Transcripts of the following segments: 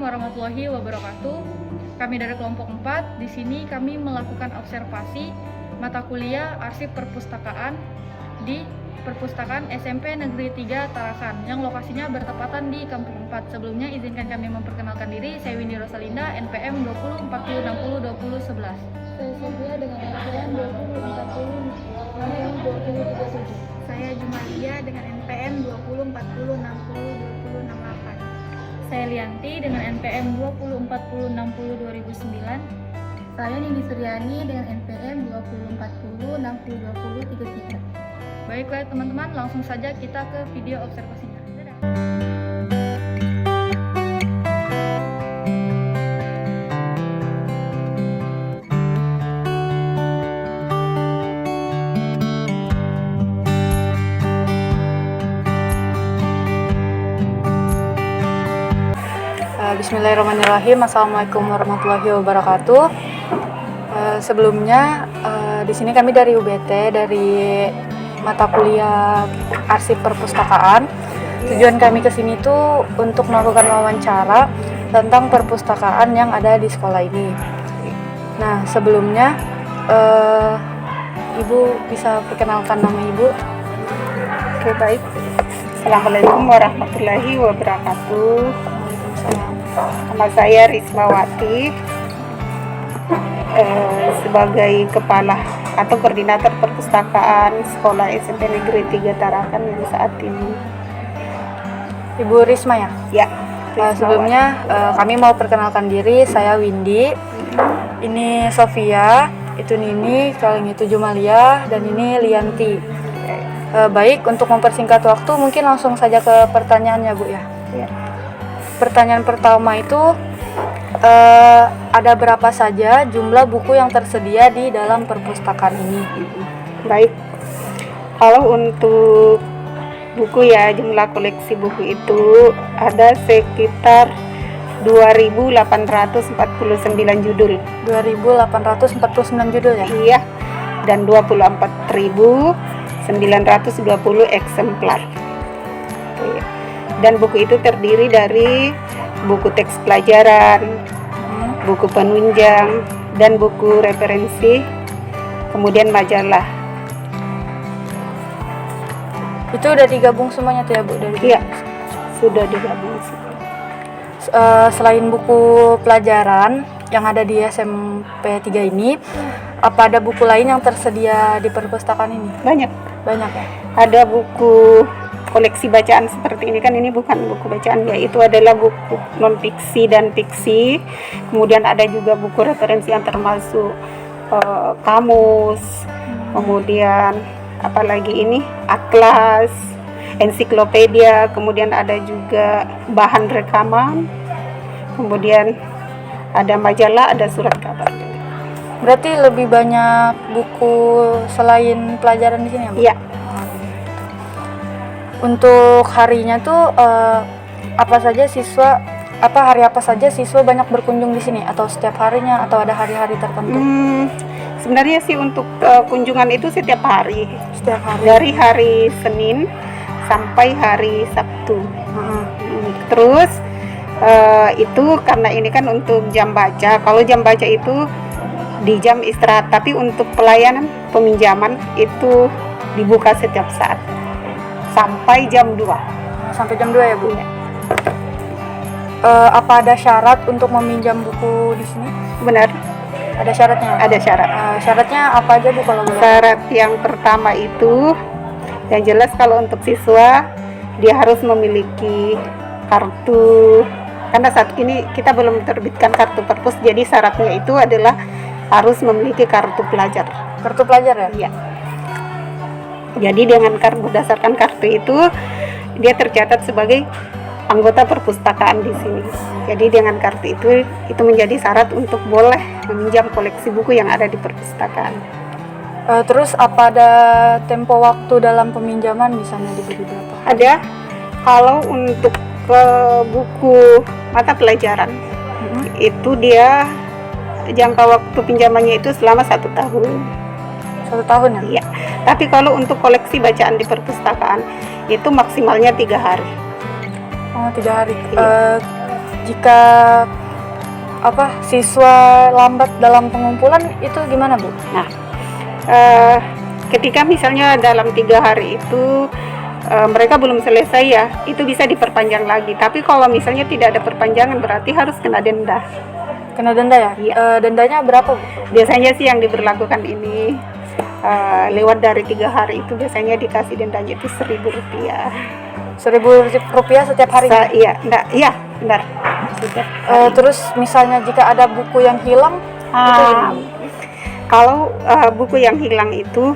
warahmatullahi wabarakatuh. Kami dari kelompok 4, di sini kami melakukan observasi mata kuliah Arsip Perpustakaan di Perpustakaan SMP Negeri 3 Tarakan yang lokasinya bertepatan di Kampung 4. Sebelumnya izinkan kami memperkenalkan diri. Saya Windy Rosalinda, NPM 20 40 60 20 11. Saya Sofia dengan NPM 20 40 20 37. Saya Jumalia dengan NPM 20 40 60 20 68. Saya Lianti dengan NPM 20 40 60 2009. Saya Nini Suryani dengan NPM 20 40 60 20 33. Baiklah teman-teman, langsung saja kita ke video observasinya. Dadah. Bismillahirrahmanirrahim. Assalamualaikum warahmatullahi wabarakatuh. Sebelumnya di sini kami dari UBT, dari mata kuliah Arsip Perpustakaan. Tujuan kami ke sini tuh untuk melakukan wawancara tentang perpustakaan yang ada di sekolah ini. Nah, sebelumnya Ibu bisa perkenalkan nama Ibu? Oke, baik. Assalamualaikum warahmatullahi wabarakatuh. Nama saya Rismawati, sebagai kepala atau koordinator perpustakaan sekolah SMP Negeri 3 Tarakan yang saat ini. Ibu Risma ya? Ya. Sebelumnya kami mau perkenalkan diri. Saya Windy, ini Sofia, itu Nini, kalian itu Jumalia, dan ini Lianti. Baik, untuk mempersingkat waktu mungkin langsung saja ke pertanyaannya Bu ya. Ya. Pertanyaan pertama itu ada berapa saja jumlah buku yang tersedia di dalam perpustakaan ini? Baik. Kalau untuk buku ya, jumlah koleksi buku itu ada sekitar 2.849 judul. 2.849 judul ya? Iya. Dan 24.920 eksemplar. Dan buku itu terdiri dari buku teks pelajaran, buku penunjang, dan buku referensi, kemudian majalah. Itu udah digabung semuanya tuh ya Bu? Iya, sudah digabung. Selain buku pelajaran yang ada di SMP 3 ini, apa ada buku lain yang tersedia di perpustakaan ini? Banyak ya? Ada buku koleksi bacaan seperti ini, kan ini bukan buku bacaan ya, itu adalah buku non fiksi dan fiksi. Kemudian ada juga buku referensi yang termasuk kamus, kemudian apalagi ini atlas, ensiklopedia, kemudian ada juga bahan rekaman, kemudian ada majalah, ada surat kabar. Berarti lebih banyak buku selain pelajaran di sini ya Bu? Iya. Untuk harinya tuh hari apa saja siswa banyak berkunjung di sini, atau setiap harinya, atau ada hari-hari tertentu? Sebenarnya sih untuk kunjungan itu setiap hari. Setiap hari. Dari hari Senin sampai hari Sabtu. Terus itu karena ini kan untuk jam baca. Kalau jam baca itu di jam istirahat, tapi untuk pelayanan peminjaman itu dibuka setiap saat. Sampai jam 2. Sampai jam 2 ya Bu? Iya. Apa ada syarat untuk meminjam buku di sini? Benar. Ada syaratnya? Ada syarat. Syaratnya apa aja Bu kalau boleh? Syarat yang pertama itu, yang jelas kalau untuk siswa dia harus memiliki kartu. Karena saat ini kita belum terbitkan kartu perpus, jadi syaratnya itu adalah harus memiliki kartu pelajar. Kartu pelajar ya? Iya. Jadi dengan berdasarkan kartu itu dia tercatat sebagai anggota perpustakaan di sini. Jadi dengan kartu itu menjadi syarat untuk boleh meminjam koleksi buku yang ada di perpustakaan. Terus apa ada tempo waktu dalam peminjaman, misalnya diberi berapa? Ada. Kalau untuk buku mata pelajaran itu dia jangka waktu pinjamannya itu selama 1 tahun. 1 tahun ya? Iya. Tapi kalau untuk koleksi bacaan di perpustakaan itu maksimalnya 3 hari. Oh, 3 hari. Iya. jika siswa lambat dalam pengumpulan itu gimana, Bu? Nah, ketika misalnya dalam 3 hari itu mereka belum selesai ya, itu bisa diperpanjang lagi. Tapi kalau misalnya tidak ada perpanjangan berarti harus kena denda. Kena denda ya? Iya. Dendanya berapa, Bu? Biasanya sih yang diberlakukan ini lewat dari 3 hari itu biasanya dikasih dendanya itu Rp1.000. Rp1.000 setiap hari? Iya, benar. Terus misalnya jika ada buku yang hilang, itu gimana? Kalau buku yang hilang itu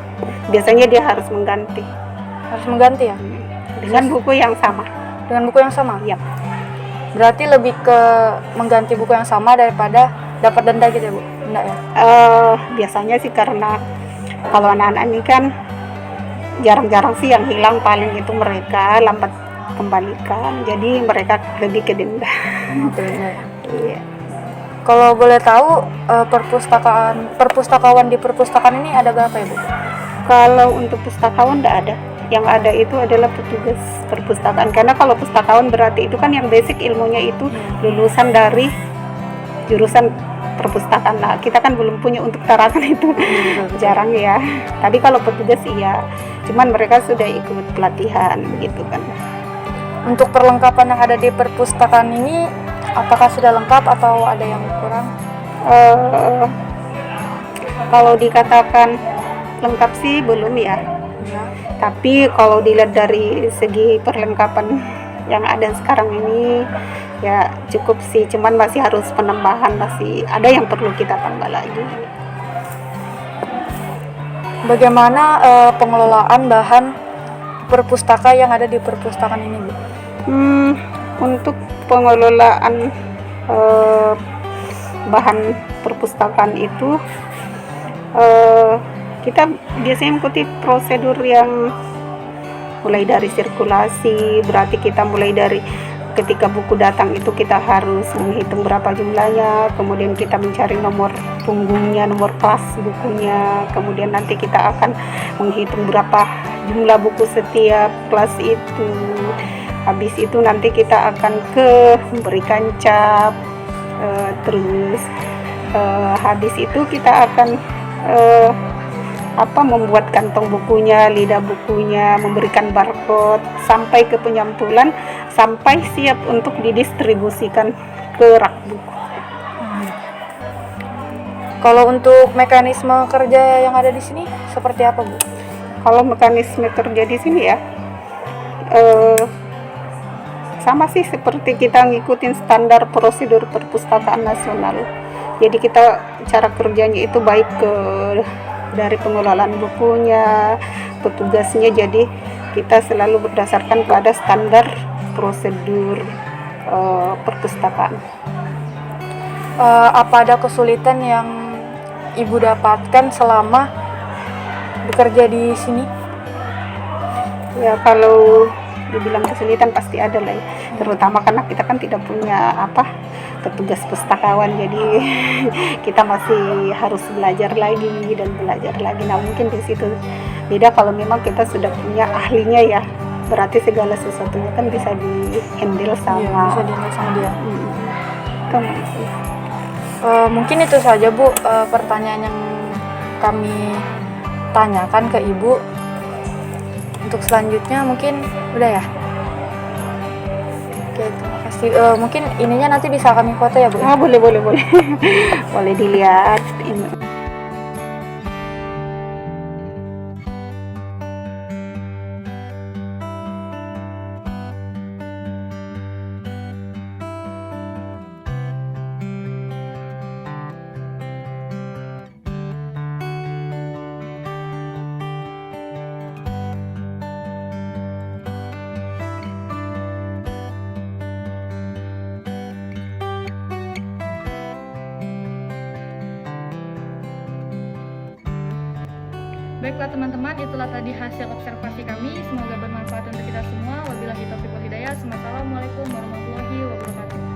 biasanya dia harus mengganti Harus mengganti ya? dengan buku yang sama. Dengan buku yang sama? Iya. Berarti lebih ke mengganti buku yang sama daripada dapat denda gitu ya, Bu? Enggak ya? Biasanya sih karena kalau anak-anak ini kan jarang-jarang sih yang hilang, paling itu mereka lambat kembalikan, jadi mereka lebih ke denda. Iya. Kalau boleh tahu perpustakawan di perpustakaan ini ada berapa ya, Bu? Kalau untuk pustakawan tidak ada. Yang ada itu adalah petugas perpustakaan. Karena kalau pustakawan berarti itu kan yang basic ilmunya itu lulusan dari jurusan perpustakaan. Nah, kita kan belum punya untuk tarakan itu. Jarang ya. Tapi kalau petugas iya. Cuman mereka sudah ikut pelatihan gitu kan. Untuk perlengkapan yang ada di perpustakaan ini, apakah sudah lengkap atau ada yang kurang? Kalau dikatakan lengkap sih belum ya. Tapi kalau dilihat dari segi perlengkapan yang ada sekarang ini ya cukup sih, cuman masih harus penambahan, masih ada yang perlu kita tambah lagi. Bagaimana pengelolaan bahan perpustaka yang ada di perpustakaan ini, Bu? Untuk pengelolaan bahan perpustakaan itu kita biasanya mengikuti prosedur yang mulai dari sirkulasi, berarti kita mulai dari ketika buku datang itu kita harus menghitung berapa jumlahnya, kemudian kita mencari nomor punggungnya, nomor kelas bukunya, kemudian nanti kita akan menghitung berapa jumlah buku setiap kelas itu. Habis itu nanti kita akan memberikan cap, terus habis itu kita akan membuat kantong bukunya, lidah bukunya, memberikan barcode sampai ke penyampulan, sampai siap untuk didistribusikan ke rak buku. Kalau untuk mekanisme kerja yang ada di sini seperti apa, Bu? Kalau mekanisme kerja di sini ya sama sih seperti kita ngikutin standar prosedur perpustakaan nasional. Jadi kita cara kerjanya itu baik dari pengelolaan bukunya, petugasnya, jadi kita selalu berdasarkan pada standar prosedur perpustakaan. Apa ada kesulitan yang Ibu dapatkan selama bekerja di sini? Ya kalau dibilang kesulitan pasti ada lah ya. Terutama karena kita kan tidak punya petugas pustakawan, jadi kita masih harus belajar lagi dan belajar lagi. Nah mungkin di situ beda kalau memang kita sudah punya ahlinya ya, berarti segala sesuatunya kan bisa di-handle sama, bisa di-handle sama dia. Mungkin itu saja, Bu, pertanyaan yang kami tanyakan ke Ibu. Untuk selanjutnya mungkin udah ya. Oke, terima kasih. Mungkin ininya nanti bisa kami foto ya, Bu? boleh boleh dilihat ini. Baiklah teman-teman, itulah tadi hasil observasi kami. Semoga bermanfaat untuk kita semua. Wabillahi taufiq wal hidayah. Assalamualaikum warahmatullahi wabarakatuh.